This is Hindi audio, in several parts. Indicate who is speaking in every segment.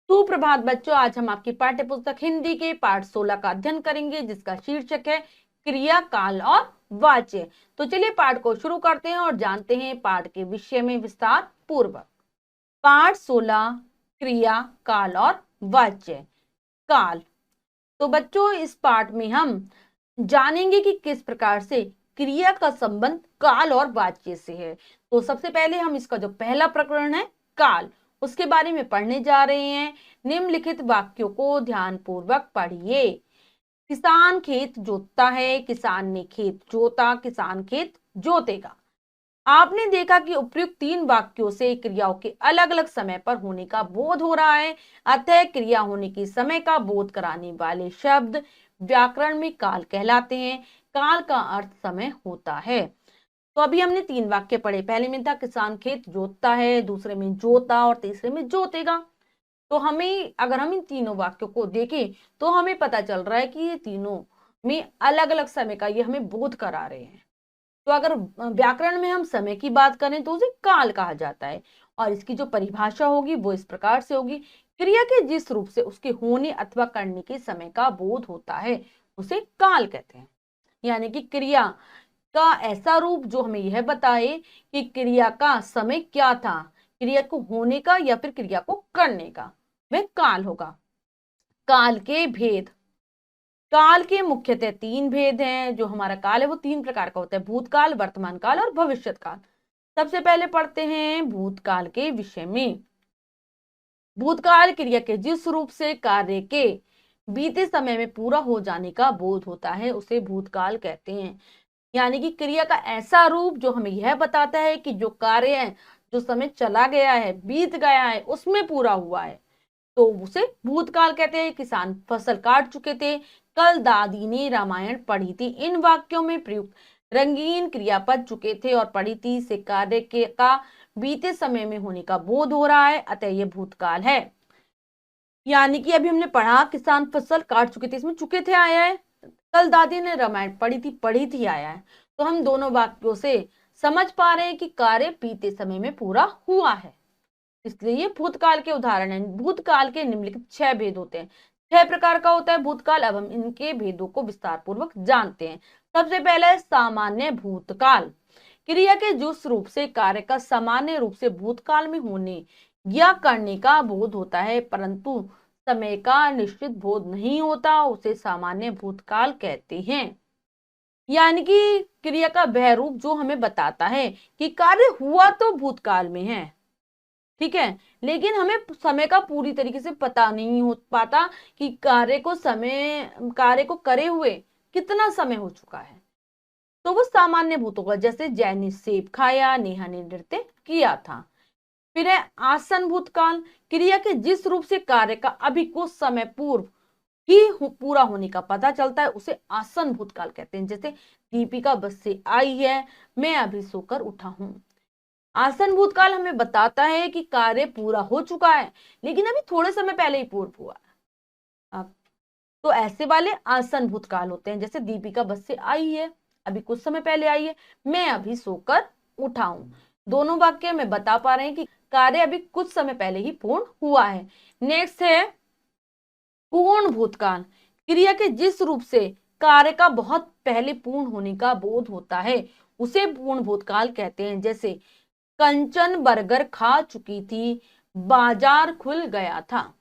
Speaker 1: सुप्रभात बच्चों, आज हम आपकी पाठ्य पुस्तक हिंदी के पाठ 16 का अध्ययन करेंगे, जिसका शीर्षक है क्रिया, काल और वाच्य। तो चलिए पाठ को शुरू करते हैं और जानते हैं पाठ के विषय में विस्तार पूर्वक। पाठ 16, क्रिया, काल और वाच्य। काल। तो बच्चों, इस पाठ में हम जानेंगे कि किस प्रकार से क्रिया का संबंध काल और वाच्य से है। तो सबसे पहले हम इसका जो पहला प्रकरण है काल, उसके बारे में पढ़ने जा रहे हैं। निम्नलिखित वाक्यों को ध्यान पूर्वक पढ़िए। किसान खेत जोतता है, किसान ने खेत जोता, किसान खेत जोतेगा। आपने देखा कि उपयुक्त 3 वाक्यों से क्रियाओं के अलग अलग समय पर होने का बोध हो रहा है। अतः क्रिया होने के समय का बोध कराने वाले शब्द व्याकरण में काल कहलाते हैं। काल का अर्थ समय होता है। तो अभी हमने 3 वाक्य पढ़े। पहले में था किसान खेत जोतता है, दूसरे में जोता और तीसरे में जोतेगा। तो हमें अगर हम इन तीनों वाक्यों को देखें तो हमें पता चल रहा है कि ये तीनों में अलग अलग समय का ये हमें बोध करा रहे हैं। तो अगर व्याकरण में हम समय की बात करें तो उसे काल कहा जाता है और इसकी जो परिभाषा होगी वो इस प्रकार से होगी। क्रिया के जिस रूप से उसके होने अथवा करने के समय का बोध होता है उसे काल कहते हैं। यानी कि क्रिया का ऐसा रूप जो हमें यह बताए कि क्रिया का समय क्या था, क्रिया को होने का या फिर क्रिया को करने का, वह काल होगा। काल के भेद। काल के मुख्यतः 3 भेद हैं। जो हमारा काल है वो 3 प्रकार का होता है: भूतकाल, वर्तमान काल और भविष्यत काल। सबसे पहले पढ़ते हैं भूतकाल के विषय में। भूतकाल क्रिया के जिस रूप से कार्य के बीते समय में पूरा हो जाने का बोध होता है उसे भूतकाल कहते हैं। यानी कि क्रिया का ऐसा रूप जो हमें यह बताता है कि जो कार्य है, जो समय चला गया है, बीत गया है, उसमें पूरा हुआ है, तो उसे भूतकाल कहते हैं। किसान फसल काट चुके थे, कल दादी ने रामायण पढ़ी थी। इन वाक्यों में प्रयुक्त रंगीन क्रियापद चुके थे और पढ़ी थी से कार्य के का बीते समय में होने का बोध हो रहा है, अतः यह भूतकाल है। यानी कि अभी हमने पढ़ा किसान फसल काट चुके थे, इसमें चुके थे आया है। कल दादी ने रामायण पढ़ी थी आया है। तो हम दोनों वाक्यों से समझ पा रहे हैं कि कार्य बीते समय में पूरा हुआ है, इसलिए ये भूतकाल के उदाहरण हैं। भूतकाल के निम्नलिखित 6 भेद होते हैं। 6 प्रकार का होता है भूतकाल। अब हम इनके भेदों को विस्तार पूर्वक जानते हैं। सबसे पहले है सामान्य भूतकाल। क्रिया के जिस रूप से कार्य का सामान्य रूप से भूतकाल में होने या करने का बोध होता है परंतु समय का निश्चित बोध नहीं होता, उसे सामान्य भूतकाल कहते हैं। यानी कि क्रिया का वह रूप जो हमें बताता है कि कार्य हुआ तो भूतकाल में है, ठीक है, लेकिन हमें समय का पूरी तरीके से पता नहीं हो पाता कि कार्य को करे हुए कितना समय हो चुका है। तो वो सामान्य भूत होगा। जैसे जय ने सेब खाया, नेहा ने नृत्य किया था। फिर है आसन भूतकाल। क्रिया के जिस रूप से कार्य का अभी कुछ समय पूर्व ही पूरा होने का पता चलता है उसे आसन भूतकाल कहते हैं। जैसे दीपिका बस से आई है, मैं अभी सोकर उठा हूं। आसन भूतकाल हमें बताता है कि कार्य पूरा हो चुका है लेकिन अभी थोड़े समय पहले ही पूर्ण हुआ है। तो ऐसे वाले आसन भूतकाल होते हैं। जैसे दीपिका बस से आई है, अभी कुछ समय पहले आई है, मैं अभी सोकर उठा हूं। दोनों वाक्य में बता पा रहे हैं कि कार्य अभी कुछ समय पहले ही पूर्ण हुआ है। नेक्स्ट है पूर्ण भूतकाल। क्रिया के जिस रूप से कार्य का बहुत पहले पूर्ण होने का बोध होता है उसे पूर्ण भूतकाल कहते हैं। जैसे कंचन बर्गर खा चुकी थी, बाजार खुल गया था।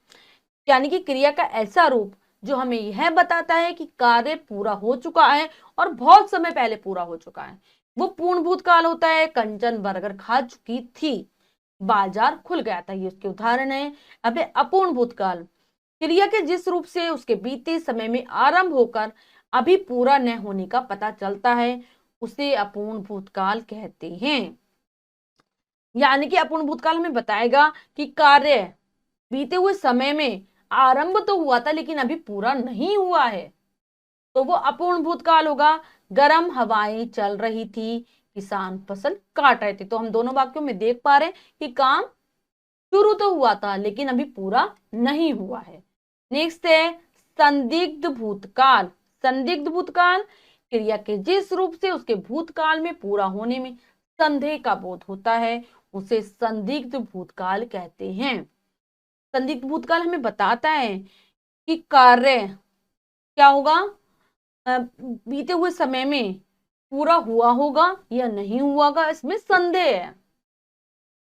Speaker 1: यानी कि क्रिया का ऐसा रूप जो हमें यह बताता है कि कार्य पूरा हो चुका है और बहुत समय पहले पूरा हो चुका है, वो पूर्ण भूतकाल होता है। कंचन बर्गर खा चुकी थी, बाजार खुल गया था, ये उसके उदाहरण है। अब अपूर्ण भूतकाल। क्रिया के जिस रूप से उसके बीते समय में आरंभ होकर अभी पूरा न होने का पता चलता है उसे अपूर्ण भूतकाल कहते हैं। यानी कि अपूर्ण भूतकाल हमें बताएगा कि कार्य बीते हुए समय में आरंभ तो हुआ था लेकिन अभी पूरा नहीं हुआ है, तो वो अपूर्ण भूतकाल होगा। गर्म हवाएं चल रही थी, किसान फसल काट रहे थे। तो हम दोनों वाक्यों में देख पा रहे हैं कि काम शुरू तो हुआ था लेकिन अभी पूरा नहीं हुआ है। नेक्स्ट है संदिग्ध भूतकाल। संदिग्ध भूतकाल क्रिया के जिस रूप से उसके भूतकाल में पूरा होने में संदेह का बोध होता है उसे संदिग्ध भूतकाल कहते हैं। संदिग्ध भूतकाल हमें बताता है कि कार्य क्या होगा, बीते हुए समय में पूरा हुआ होगा या नहीं हुआ होगा, इसमें संदेह है,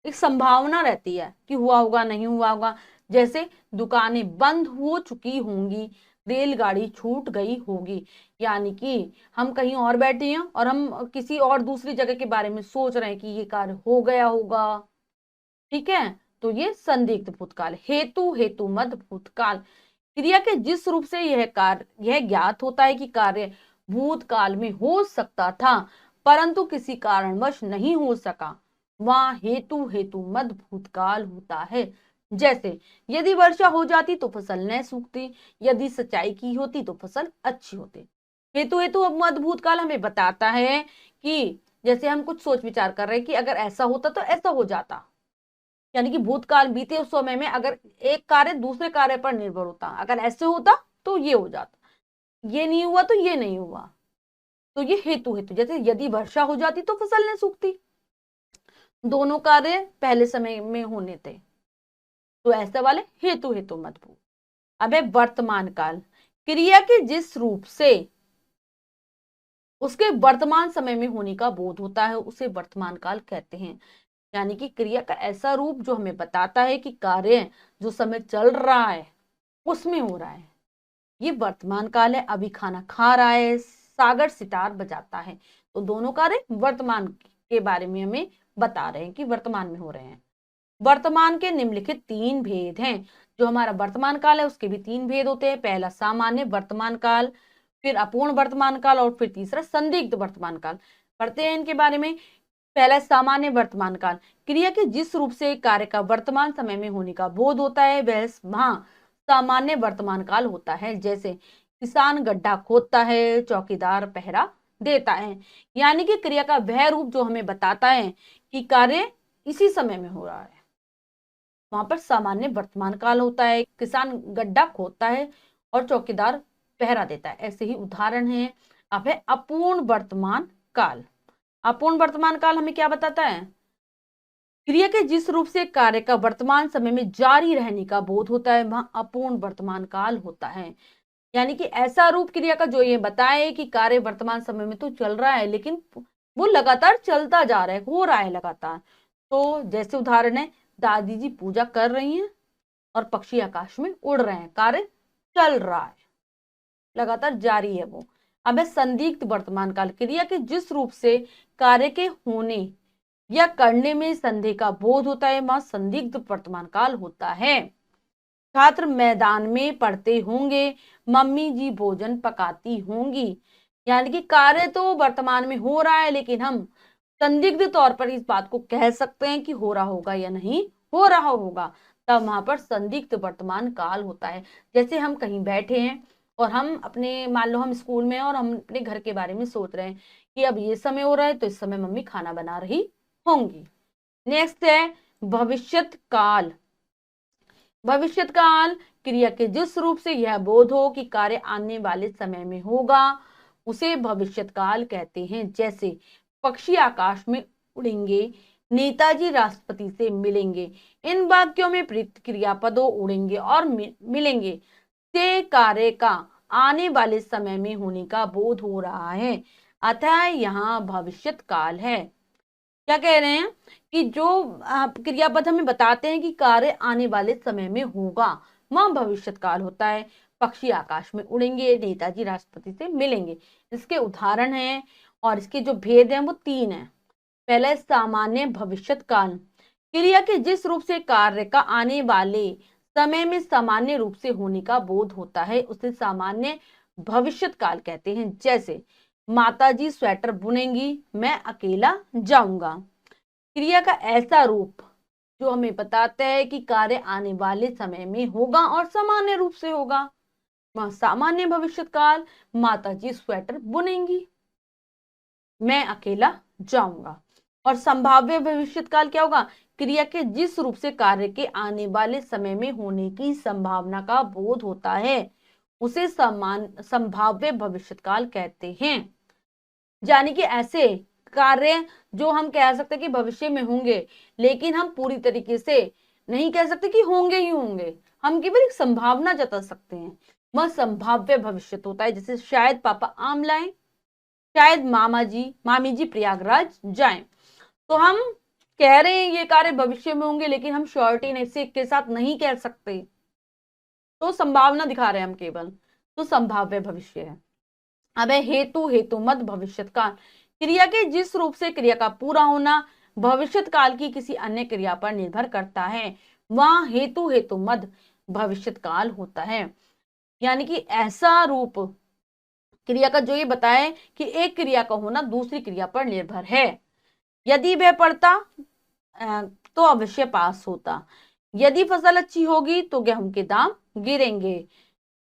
Speaker 1: एक संभावना रहती है कि हुआ होगा नहीं हुआ होगा। जैसे दुकानें बंद हो चुकी होंगी, रेलगाड़ी छूट गई होगी, यानी कि हम कहीं और बैठे हैं और हम किसी और दूसरी जगह के बारे में सोच रहे हैं कि ये कार्य हो गया होगा। ठीक है, तो ये संदिग्ध भूतकाल। हेतु मद भूतकाल, क्रिया के जिस रूप से यह ज्ञात होता है कि कार्य भूतकाल में हो सकता था परंतु किसी कारणवश नहीं हो सका, वहां हेतु मद भूतकाल होता है। जैसे यदि वर्षा हो जाती तो फसल न सूखती, यदि सिंचाई की होती तो फसल अच्छी होती। हेतु मद भूतकाल हमें बताता है कि जैसे हम कुछ सोच विचार कर रहे हैं कि अगर ऐसा होता तो ऐसा हो जाता, यानी कि भूतकाल बीते उस समय में अगर एक कार्य दूसरे कार्य पर निर्भर होता, अगर ऐसे होता तो ये हो जाता, ये नहीं हुआ तो ये नहीं हुआ, तो ये हेतु। जैसे यदि वर्षा हो जाती तो फसल नहीं सूखती, दोनों कार्य पहले समय में होने थे, तो ऐसे वाले हेतु मत। अब है वर्तमान काल, क्रिया के जिस रूप से उसके वर्तमान समय में होने का बोध होता है उसे वर्तमान काल कहते हैं। यानी कि क्रिया का ऐसा रूप जो हमें बताता है कि कार्य जो समय चल रहा है उसमें हो रहा है, ये वर्तमान काल है। अभी खाना खा रहा है, सागर सितार बजाता है, तो दोनों कार्य वर्तमान के बारे में हमें बता रहे हैं कि वर्तमान में हो रहे हैं। वर्तमान के निम्नलिखित 3 भेद हैं। जो हमारा वर्तमान काल है उसके भी 3 भेद होते हैं। पहला सामान्य वर्तमान काल, फिर अपूर्ण वर्तमान काल और फिर तीसरा संदिग्ध वर्तमान काल। पढ़ते हैं इनके बारे में। पहला सामान्य वर्तमान काल, क्रिया के जिस रूप से कार्य का वर्तमान समय में होने का बोध होता है वह वहां सामान्य वर्तमान काल होता है। जैसे किसान गड्ढा खोदता है, चौकीदार पहरा देता है, यानी कि क्रिया का वह रूप जो हमें बताता है कि कार्य इसी समय में हो रहा है, वहां पर सामान्य वर्तमान काल होता है। किसान गड्ढा खोदता है और चौकीदार पहरा देता है, ऐसे ही उदाहरण है। अब है अपूर्ण वर्तमान काल। अपूर्ण वर्तमान काल हमें क्या बताता है, क्रिया के जिस रूप से कार्य का वर्तमान समय में जारी रहने का बोध होता है वहां अपूर्ण वर्तमान काल होता है। यानी कि ऐसा रूप क्रिया का जो ये बताए कि कार्य वर्तमान समय में तो चल रहा है लेकिन वो लगातार चलता जा रहा है, हो रहा है लगातार। तो जैसे उदाहरण है, दादी जी पूजा कर रही हैं और पक्षी आकाश में उड़ रहे हैं, कार्य चल रहा है, लगातार जारी है वो। अब है संदिग्ध वर्तमान काल, क्रिया के जिस रूप से कार्य के होने या करने में संदेह का बोध होता है वहां संदिग्ध वर्तमान काल होता है। छात्र मैदान में पढ़ते होंगे, मम्मी जी भोजन पकाती होंगी, यानी कि कार्य तो वर्तमान में हो रहा है लेकिन हम संदिग्ध तौर पर इस बात को कह सकते हैं कि हो रहा होगा या नहीं हो रहा होगा, तब वहां पर संदिग्ध वर्तमान काल होता है। जैसे हम कहीं बैठे हैं और हम अपने, मान लो हम स्कूल में हैं और हम अपने घर के बारे में सोच रहे हैं कि अब ये समय हो रहा है तो इस समय मम्मी खाना बना रही होंगी। नेक्स्ट है भविष्यत काल। भविष्यत काल, क्रिया के जिस रूप से यह बोध हो कि कार्य आने वाले समय में होगा उसे भविष्यत काल कहते हैं। जैसे पक्षी आकाश में उड़ेंगे, नेताजी राष्ट्रपति से मिलेंगे, इन वाक्यों में प्रयुक्त क्रियापदों उड़ेंगे और मिलेंगे से कार्य का आने वाले समय में होने का बोध हो रहा है, अतः यहाँ भविष्यत काल है। क्या कह रहे हैं कि जो क्रियापद हमें बताते हैं कि कार्य आने वाले समय में होगा वह भविष्यत काल होता है। पक्षी आकाश में उड़ेंगे, नेताजी राष्ट्रपति से मिलेंगे, इसके उदाहरण हैं और इसके जो भेद हैं वो 3 हैं। पहला सामान्य भविष्यत काल, क्रिया के जिस रूप से कार्य का आने वाले समय में सामान्य रूप से होने का बोध होता है उसे सामान्य भविष्यत काल कहते हैं। जैसे माताजी स्वेटर बुनेंगी, मैं अकेला जाऊंगा। क्रिया का ऐसा रूप जो हमें बताता है कि कार्य आने वाले समय में होगा और सामान्य रूप से होगा, वह सामान्य भविष्यत काल। माताजी स्वेटर बुनेंगी, मैं अकेला जाऊंगा। और संभाव्य भविष्यत काल क्या होगा, क्रिया के जिस रूप से कार्य के आने वाले समय में होने की संभावना का बोध होता है उसे संभाव्य भविष्यत काल कहते हैं। यानी कि ऐसे कार्य जो हम कह सकते हैं कि भविष्य में होंगे लेकिन हम पूरी तरीके से नहीं कह सकते कि होंगे ही होंगे, हम केवल एक संभावना जता सकते हैं। वह संभाव्य भविष्य होता है, जैसे शायद पापा आम लाएं, शायद मामी जी प्रयागराज जाएं। तो हम कह रहे हैं ये कार्य भविष्य में होंगे, लेकिन हम श्योरिटी नहीं से के साथ नहीं कह सकते, तो संभावना दिखा रहे हैं हम केवल, तो संभाव्य भविष्य है। अब है हेतु हेतु मत भविष्यत काल। क्रिया के जिस रूप से क्रिया का पूरा होना भविष्यत काल की किसी अन्य क्रिया पर निर्भर करता है, वहां हेतु हेतु मत भविष्यत काल होता है। यानी कि ऐसा रूप क्रिया का जो ये बताए कि एक क्रिया का होना दूसरी क्रिया पर निर्भर है। यदि वह पढ़ता तो अवश्य पास होता, यदि फसल अच्छी होगी तो गेहूं के दाम गिरेंगे।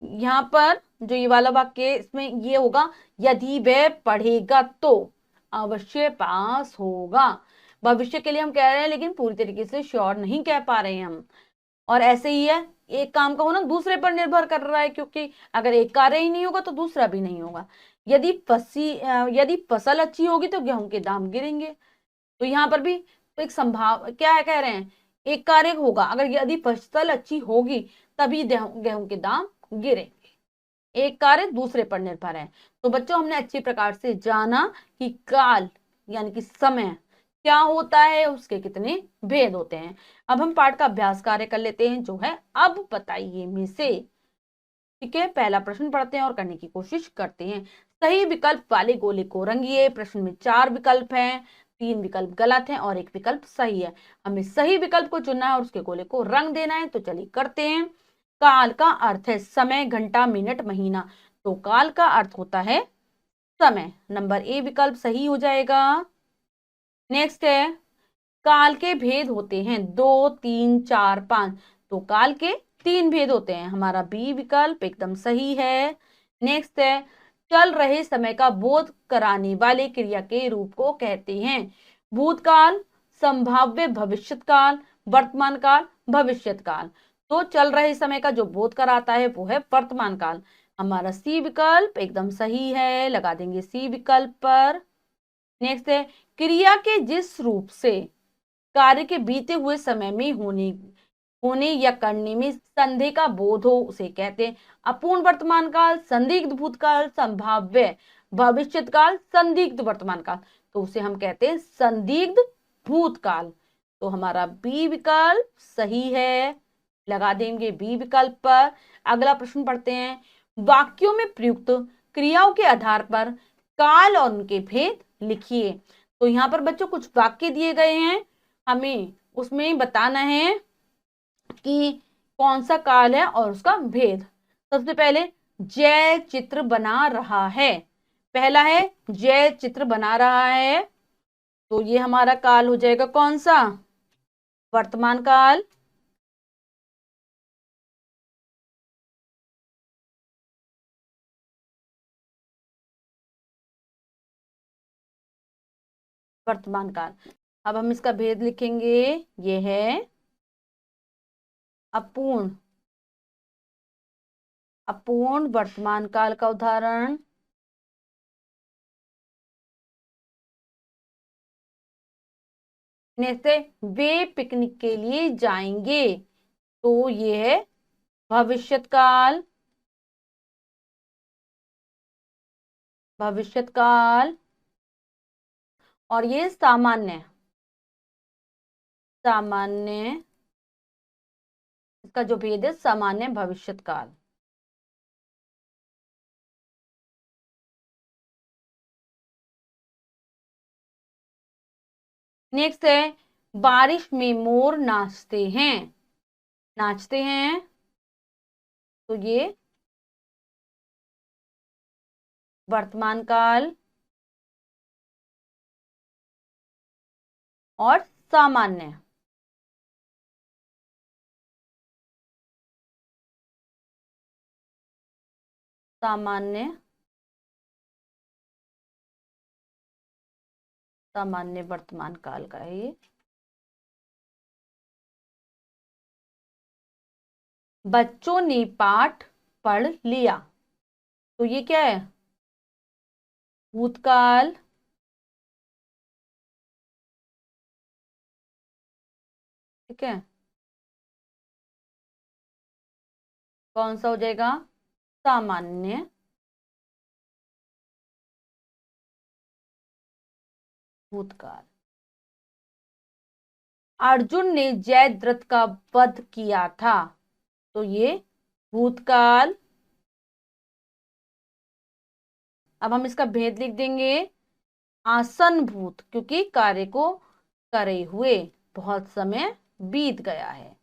Speaker 1: यहाँ पर जो ये वाला वाक्य है इसमें ये होगा, यदि वह पढ़ेगा तो अवश्य पास होगा। भविष्य के लिए हम कह रहे हैं, लेकिन पूरी तरीके से श्योर नहीं कह पा रहे हैं हम। और ऐसे ही है, एक काम का होना दूसरे पर निर्भर कर रहा है, क्योंकि अगर एक कार्य ही नहीं होगा तो दूसरा भी नहीं होगा। यदि फसल अच्छी होगी तो गेहूं के दाम गिरेंगे। तो यहाँ पर भी तो एक संभाव क्या है, कह रहे हैं एक कार्य होगा, अगर यदि फसल अच्छी होगी तभी गेहूं के दाम गिरेंगे। एक कार्य दूसरे पर निर्भर है। तो बच्चों हमने अच्छी प्रकार से जाना कि काल यानी कि समय क्या होता है, उसके कितने भेद होते हैं। अब हम पाठ का अभ्यास कार्य कर लेते हैं, जो है अब बताइए में से। ठीक है, पहला प्रश्न पढ़ते हैं और करने की कोशिश करते हैं। सही विकल्प वाले गोले को रंगिए। प्रश्न में 4 विकल्प हैं, 3 विकल्प गलत हैं और 1 विकल्प सही है। हमें सही विकल्प को चुनना है और उसके गोले को रंग देना है। तो चलिए करते हैं। काल का अर्थ है समय, घंटा, मिनट, महीना। तो काल का अर्थ होता है समय। नंबर ए विकल्प सही हो जाएगा। नेक्स्ट है, काल के भेद होते हैं 2, 3, 4, 5। तो काल के 3 भेद होते हैं। हमारा बी विकल्प एकदम सही है। नेक्स्ट है, चल रहे समय का बोध कराने वाले क्रिया के रूप को कहते हैं भूतकाल, संभाव्य भविष्यत काल, वर्तमान काल, भविष्यत काल। तो चल रहे समय का जो बोध कराता है वो है वर्तमान काल। हमारा सी विकल्प एकदम सही है, लगा देंगे सी विकल्प पर। नेक्स्ट है, क्रिया के जिस रूप से कार्य के बीते हुए समय में होने या करने में संदेह का बोध हो उसे कहते हैं अपूर्ण वर्तमान काल, संदिग्ध भूतकाल, संभाव्य भविष्यत काल, संदिग्ध वर्तमान काल। तो उसे हम कहते हैं संदिग्ध भूतकाल। तो हमारा बी विकल्प सही है, लगा देंगे बी विकल्प पर। अगला प्रश्न पढ़ते हैं। वाक्यों में प्रयुक्त क्रियाओं के आधार पर काल और उनके भेद लिखिए। तो यहाँ पर बच्चों कुछ वाक्य दिए गए हैं, हमें उसमें बताना है कि कौन सा काल है और उसका भेद। सबसे पहले, जय चित्र बना रहा है। पहला है जय चित्र बना रहा है, तो ये हमारा काल हो जाएगा कौन सा, वर्तमान काल। वर्तमान काल। अब हम इसका भेद लिखेंगे, ये है अपूर्ण अपूर्ण वर्तमान काल का उदाहरण। जैसे वे पिकनिक के लिए जाएंगे, तो ये है भविष्यत काल। भविष्यत काल। और ये सामान्य सामान्य इसका जो भेद है सामान्य भविष्यत काल। नेक्स्ट है, बारिश में मोर नाचते हैं। नाचते हैं, तो ये वर्तमान काल। और सामान्य सामान्य सामान्य वर्तमान काल का है ये। बच्चों ने पाठ पढ़ लिया, तो ये क्या है, भूतकाल। ठीक है, कौन सा हो जाएगा? सामान्य भूतकाल। अर्जुन ने जयद्रथ का वध किया था, तो ये भूतकाल। अब हम इसका भेद लिख देंगे, आसन भूत, क्योंकि कार्य को करे हुए बहुत समय बीत गया है,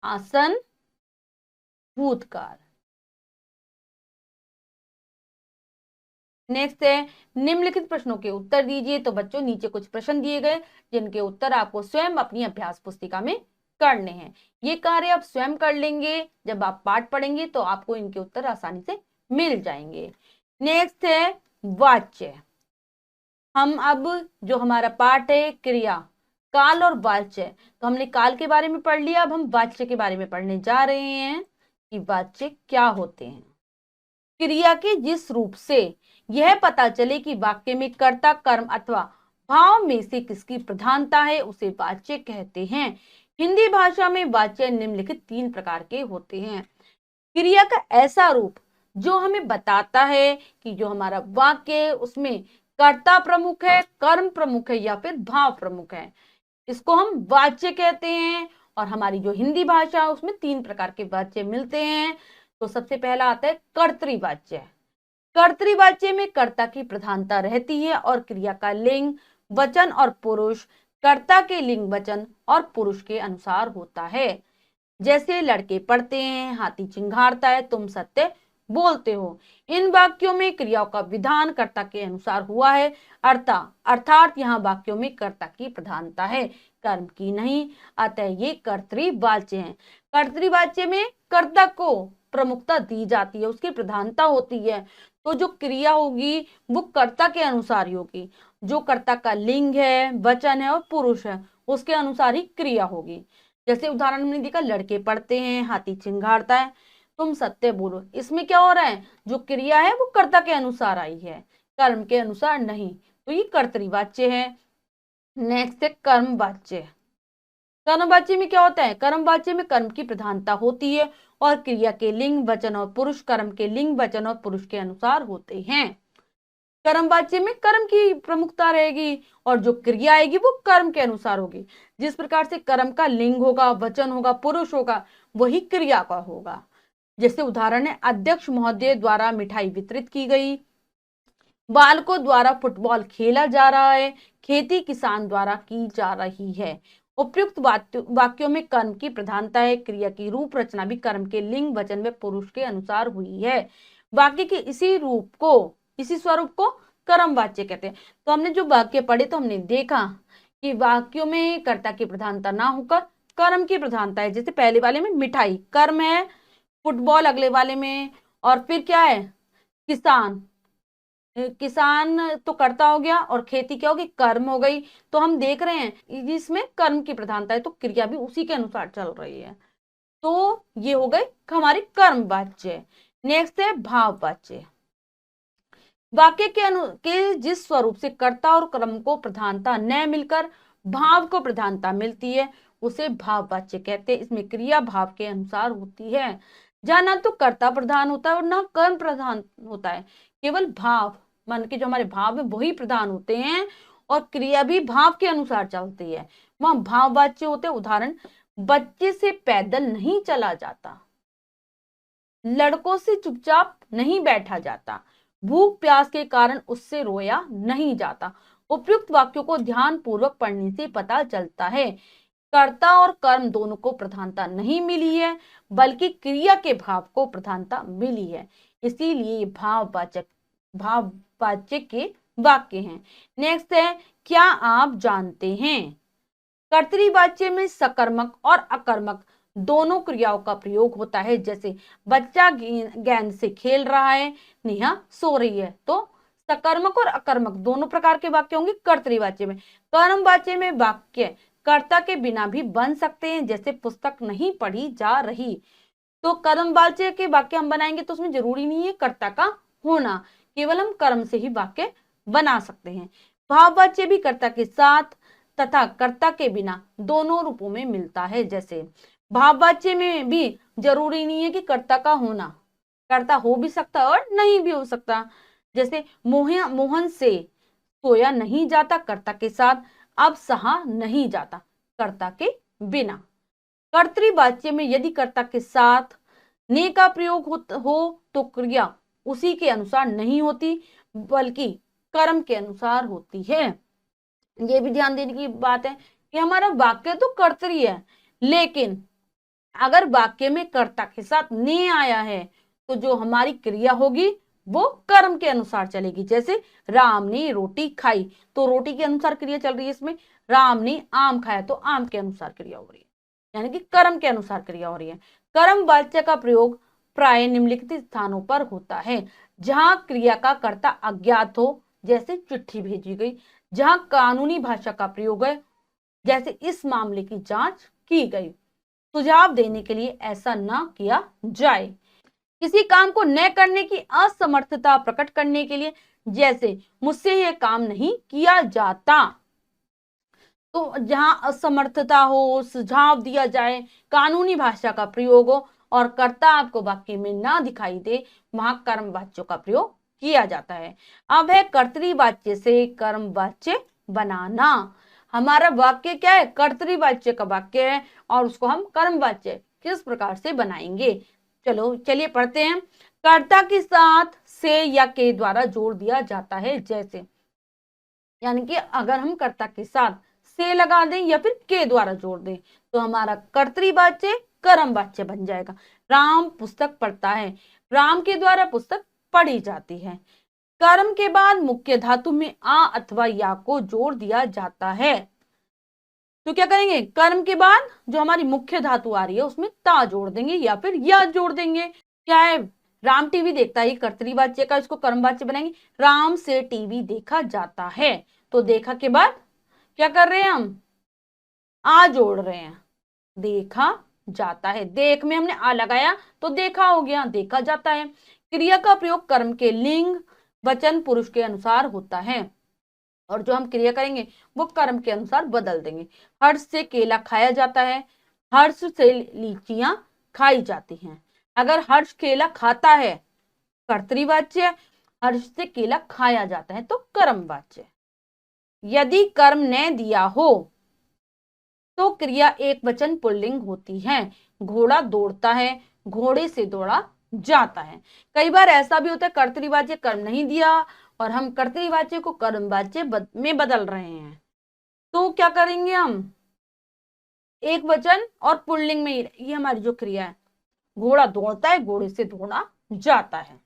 Speaker 1: आसन भूतकाल। नेक्स्ट है, निम्नलिखित प्रश्नों के उत्तर दीजिए। तो बच्चों नीचे कुछ प्रश्न दिए गए जिनके उत्तर आपको स्वयं अपनी अभ्यास पुस्तिका में करने हैं। ये कार्य आप स्वयं कर लेंगे, जब आप पाठ पढ़ेंगे तो आपको इनके उत्तर आसानी से मिल जाएंगे। नेक्स्ट है वाच्य। हम अब जो हमारा पाठ है क्रिया काल और वाच्य, तो हमने काल के बारे में पढ़ लिया, अब हम वाच्य के बारे में पढ़ने जा रहे हैं कि वाच्य क्या होते हैं। क्रिया के जिस रूप से यह पता चले कि वाक्य में कर्ता, कर्म अथवा भाव में से किसकी प्रधानता है उसे वाच्य कहते हैं। हिंदी भाषा में वाच्य निम्नलिखित 3 प्रकार के होते हैं। क्रिया का ऐसा रूप जो हमें बताता है कि जो हमारा वाक्य है उसमें कर्ता प्रमुख है, कर्म प्रमुख है या फिर भाव प्रमुख है, इसको हम वाच्य कहते हैं। और हमारी जो हिंदी भाषा है उसमें 3 प्रकार के वाच्य मिलते हैं। तो सबसे पहला आता है कर्तृवाच्य। कर्तृवाच्य में कर्ता की प्रधानता रहती है और क्रिया का लिंग, वचन और पुरुष कर्ता के लिंग, वचन और पुरुष के अनुसार होता है। जैसे लड़के पढ़ते हैं, हाथी चिंघाड़ता है, तुम सत्य बोलते हो। इन वाक्यों में क्रियाओं का विधान कर्ता के अनुसार हुआ है, अर्थात यहाँ वाक्यों में कर्ता की प्रधानता है, कर्म की नहीं, अतः ये कर्तृवाच्य हैं। कर्तृवाच्य में कर्ता को प्रमुखता दी जाती है, उसकी प्रधानता होती है। तो जो क्रिया होगी वो कर्ता के अनुसार ही होगी, जो कर्ता का लिंग है, वचन है और पुरुष है उसके अनुसार ही क्रिया होगी। जैसे उदाहरण हमने देखा, लड़के पढ़ते हैं, हाथी चिंघाड़ता है, तुम सत्य बोलो। इसमें क्या हो रहा है, जो क्रिया है वो कर्ता के अनुसार आई है, कर्म के अनुसार नहीं, तो ये कर्तृवाच्य है। नेक्स्ट है कर्मवाच्य। कर्मवाच्य में क्या होता है, कर्मवाच्य में कर्म की प्रधानता होती है और क्रिया के लिंग, वचन और पुरुष कर्म के लिंग, वचन और पुरुष के अनुसार होते हैं। कर्मवाच्य में कर्म की प्रमुखता रहेगी और जो क्रिया आएगी वो कर्म के अनुसार होगी। जिस प्रकार से कर्म का लिंग होगा, वचन होगा, पुरुष होगा, वही क्रिया का होगा। जैसे उदाहरण है, अध्यक्ष महोदय द्वारा मिठाई वितरित की गई, बालकों द्वारा फुटबॉल खेला जा रहा है, खेती किसान द्वारा की जा रही है। उपयुक्त वाक्यों में कर्म की प्रधानता है, क्रिया की रूप रचना भी कर्म के लिंग, वचन व पुरुष के अनुसार हुई है। वाक्य के इसी रूप को, इसी स्वरूप को कर्म वाच्य कहते हैं। तो हमने जो वाक्य पढ़े तो हमने देखा कि वाक्यों में कर्ता की प्रधानता ना होकर कर्म की प्रधानता है। जैसे पहले वाले में मिठाई कर्म है, फुटबॉल अगले वाले में, और फिर क्या है, किसान, किसान तो कर्ता हो गया और खेती क्या होगी, कर्म हो गई। तो हम देख रहे हैं इसमें कर्म की प्रधानता है तो क्रिया भी उसी के अनुसार चल रही है। तो ये हो गए हमारे कर्म वाच्य। नेक्स्ट है भाव वाच्य। वाक्य के जिस स्वरूप से कर्ता और कर्म को प्रधानता न मिलकर भाव को प्रधानता मिलती है उसे भाव वाच्य कहते हैं। इसमें क्रिया भाव के अनुसार होती है। जहां ना तो कर्ता प्रधान होता है और ना कर्म प्रधान होता है, केवल भाव, मन के जो हमारे भाव है वही प्रधान होते हैं और क्रिया भी भाव के अनुसार चलती है, वहां भाव वाच्य होते हैं। उदाहरण, बच्चे से पैदल नहीं चला जाता, लड़कों से चुपचाप नहीं बैठा जाता, भूख प्यास के कारण उससे रोया नहीं जाता। उपयुक्त वाक्यों को ध्यान पूर्वक पढ़ने से पता चलता है कर्ता और कर्म दोनों को प्रधानता नहीं मिली है बल्कि क्रिया के भाव को प्रधानता मिली है, इसीलिए भाववाच्य के वाक्य हैं। नेक्स्ट है, क्या आप जानते हैं। कर्तृवाच्य में सकर्मक और अकर्मक दोनों क्रियाओं का प्रयोग होता है। जैसे बच्चा गेंद से खेल रहा है, नेहा सो रही है। तो सकर्मक और अकर्मक दोनों प्रकार के वाक्य होंगे कर्तृवाच्य में। कर्मवाच्य में वाक्य कर्ता के बिना भी बन सकते हैं, जैसे पुस्तक नहीं पढ़ी जा रही। तो कर्मवाच्य के वाक्य हम बनाएंगे तो उसमें जरूरी नहीं है कर्ता का होना, केवल हम कर्म से ही वाक्य बना सकते हैं। भाववाच्य भी कर्ता के साथ तथा कर्ता के बिना दोनों रूपों में मिलता है। जैसे भाववाच्य में भी जरूरी नहीं है कि कर्ता का होना, कर्ता हो भी सकता और नहीं भी हो सकता। जैसे मोहन से सोया नहीं जाता कर्ता के साथ, अब सहा नहीं जाता कर्ता के बिना। कर्तृवाच्य में यदि कर्ता के साथ ने का प्रयोग हो तो क्रिया उसी के अनुसार नहीं होती बल्कि कर्म के अनुसार होती है। ये भी ध्यान देने की बात है कि हमारा वाक्य तो कर्तरी है, लेकिन अगर वाक्य में कर्ता के साथ ने आया है तो जो हमारी क्रिया होगी वो कर्म के अनुसार चलेगी। जैसे राम ने रोटी खाई तो रोटी के अनुसार क्रिया चल रही है इसमें, राम ने आम खाया तो आम के अनुसार क्रिया हो रही है, यानी कि कर्म के अनुसार क्रिया हो रही है। कर्म वाच्य का प्रयोग प्राय निम्नलिखित स्थानों पर होता है, जहां क्रिया का कर्ता अज्ञात हो, जैसे चिट्ठी भेजी गई, जहां कानूनी भाषा का प्रयोग है, जैसे इस मामले की जांच की गई। सुझाव देने के लिए ऐसा न किया जाए। किसी काम को न करने की असमर्थता प्रकट करने के लिए, जैसे मुझसे यह काम नहीं किया जाता, तो जहां असमर्थता हो, सुझाव दिया जाए, कानूनी भाषा का प्रयोग हो और कर्ता आपको वाक्य में ना दिखाई दे, वहां कर्म वाच्यों का प्रयोग किया जाता है। अब है कर्तृवाच्य से कर्म वाच्य बनाना। हमारा वाक्य क्या है? कर्तृवाच्य का वाक्य है और उसको हम कर्म वाच्य किस प्रकार से बनाएंगे, चलिए पढ़ते हैं। कर्ता के साथ से या के द्वारा जोड़ दिया जाता है, जैसे यानी कि अगर हम कर्ता के साथ से लगा दें या फिर के द्वारा जोड़ दें तो हमारा कर्तृवाच्य कर्म वाच्य बन जाएगा। राम पुस्तक पढ़ता है, राम के द्वारा पुस्तक पढ़ी जाती है। कर्म के बाद मुख्य धातु में आ अथवा या को जोड़ दिया जाता है, तो क्या करेंगे? कर्म के बाद जो हमारी मुख्य धातु आ रही है उसमें ता जोड़ देंगे या फिर या जोड़ देंगे। क्या है? राम टीवी देखता है, कर्तृवाच्य का, इसको कर्मवाच्य बनाएंगे। राम से टीवी देखा जाता है, तो देखा के बाद क्या कर रहे हैं हम? आ जोड़ रहे हैं, देखा जाता है। देख में हमने आ लगाया तो देखा हो गया, देखा जाता है। क्रिया का प्रयोग कर्म के लिंग वचन पुरुष के अनुसार होता है और जो हम क्रिया करेंगे वो कर्म के अनुसार बदल देंगे। हर्ष से केला खाया जाता है, हर्ष से लीचियां खाई जाती हैं। अगर हर्ष केला खाता है कर्तृवाच्य, हर्ष से केला खाया जाता है तो कर्मवाच्य। यदि कर्म ने दिया हो तो क्रिया एक वचन पुल्लिंग होती है। घोड़ा दौड़ता है, घोड़े से दौड़ा जाता है। कई बार ऐसा भी होता है कर्तृवाच्य कर्म नहीं दिया और हम कर्तृवाच्य को कर्मवाच्य में बदल रहे हैं, तो क्या करेंगे हम? एक वचन और पुल्लिंग में ये हमारी जो क्रिया है, घोड़ा दौड़ता है, घोड़े से दौड़ा जाता है।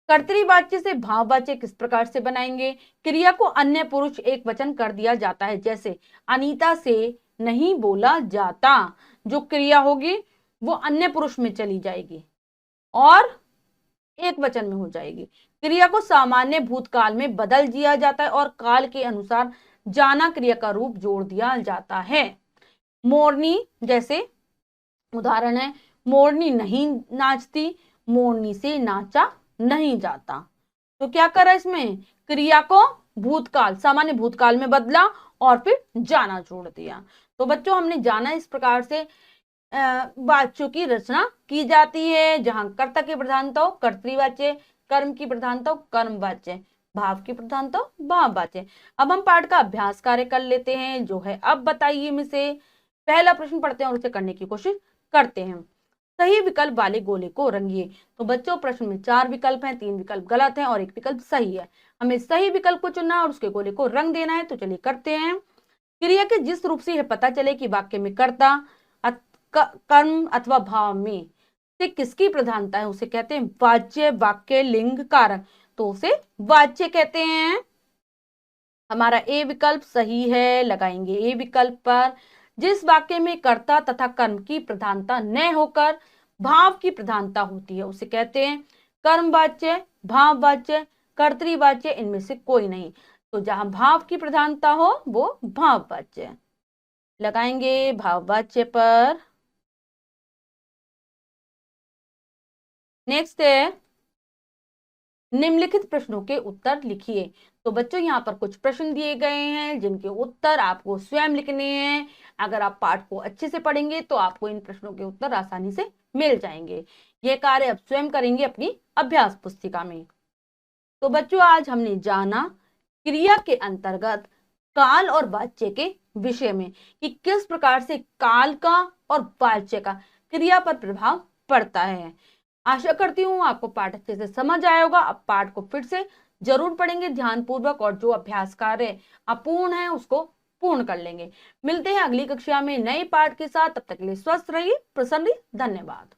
Speaker 1: कर्तृवाच्य से भाववाच्य किस प्रकार से बनाएंगे? क्रिया को अन्य पुरुष एक वचन कर दिया जाता है, जैसे अनीता से नहीं बोला जाता। जो क्रिया होगी वो अन्य पुरुष में चली जाएगी और एक वचन में हो जाएगी। क्रिया को सामान्य भूतकाल में बदल दिया जाता है और काल के अनुसार जाना क्रिया का रूप जोड़ दिया जाता है। मोरनी जैसे उदाहरण है, मोरनी नहीं नाचती, मोरनी से नाचा नहीं जाता। तो क्या करा इसमें? क्रिया को भूतकाल, सामान्य भूतकाल में बदला और फिर जाना जोड़ दिया। तो बच्चों हमने जाना इस प्रकार से वाच्यों की रचना की जाती है, जहां कर्ता की प्रधानता हो कर्तृवाच्य, कर्म की प्रधानता हो कर्मवाच्य, भाव की प्रधानता हो भाववाच्य। अब हम पाठ का अभ्यास कार्य कर लेते हैं, जो है अब बताइए में से पहला प्रश्न पढ़ते हैं और उसे करने की कोशिश करते हैं। सही विकल्प वाले गोले को रंगिए। तो बच्चों प्रश्न में 4 विकल्प हैं, 3 विकल्प गलत हैं और 1 विकल्प सही है। हमें सही विकल्प को चुनना है और उसके गोले को रंग देना है, तो चलिए करते हैं। क्रिया के जिस रूप से यह पता चले कि वाक्य में कर्ता कर्म अथवा भाव में से किसकी प्रधानता है उसे कहते हैं वाच्य, वाक्य, लिंग, कारक, तो उसे वाच्य कहते हैं। हमारा ए विकल्प सही है, लगाएंगे ए विकल्प पर। जिस वाक्य में कर्ता तथा कर्म की प्रधानता न होकर भाव की प्रधानता होती है उसे कहते हैं कर्मवाच्य, भाववाच्य, कर्तृवाच्य, इनमें से कोई नहीं। तो जहां भाव की प्रधानता हो वो भाववाच्य, लगाएंगे भाववाच्य पर। नेक्स्ट है निम्नलिखित प्रश्नों के उत्तर लिखिए। तो बच्चों यहाँ पर कुछ प्रश्न दिए गए हैं जिनके उत्तर आपको स्वयं लिखने हैं। अगर आप पाठ को अच्छे से पढ़ेंगे तो आपको इन प्रश्नों के उत्तर आसानी से मिल जाएंगे। यह कार्य अब स्वयं करेंगे अपनी अभ्यास पुस्तिका में। तो बच्चों, आज हमने जाना क्रिया के अंतर्गत काल और वाच्य के विषय में कि किस प्रकार से काल का और वाच्य का क्रिया पर प्रभाव पड़ता है। आशा करती हूँ आपको पाठ अच्छे से समझ आया होगा। अब पाठ को फिर से जरूर पढ़ेंगे ध्यानपूर्वक और जो अभ्यास कार्य अपूर्ण है उसको पूर्ण कर लेंगे। मिलते हैं अगली कक्षा में नए पाठ के साथ। तब तक के लिए स्वस्थ रहिए, प्रसन्न रहिए। धन्यवाद।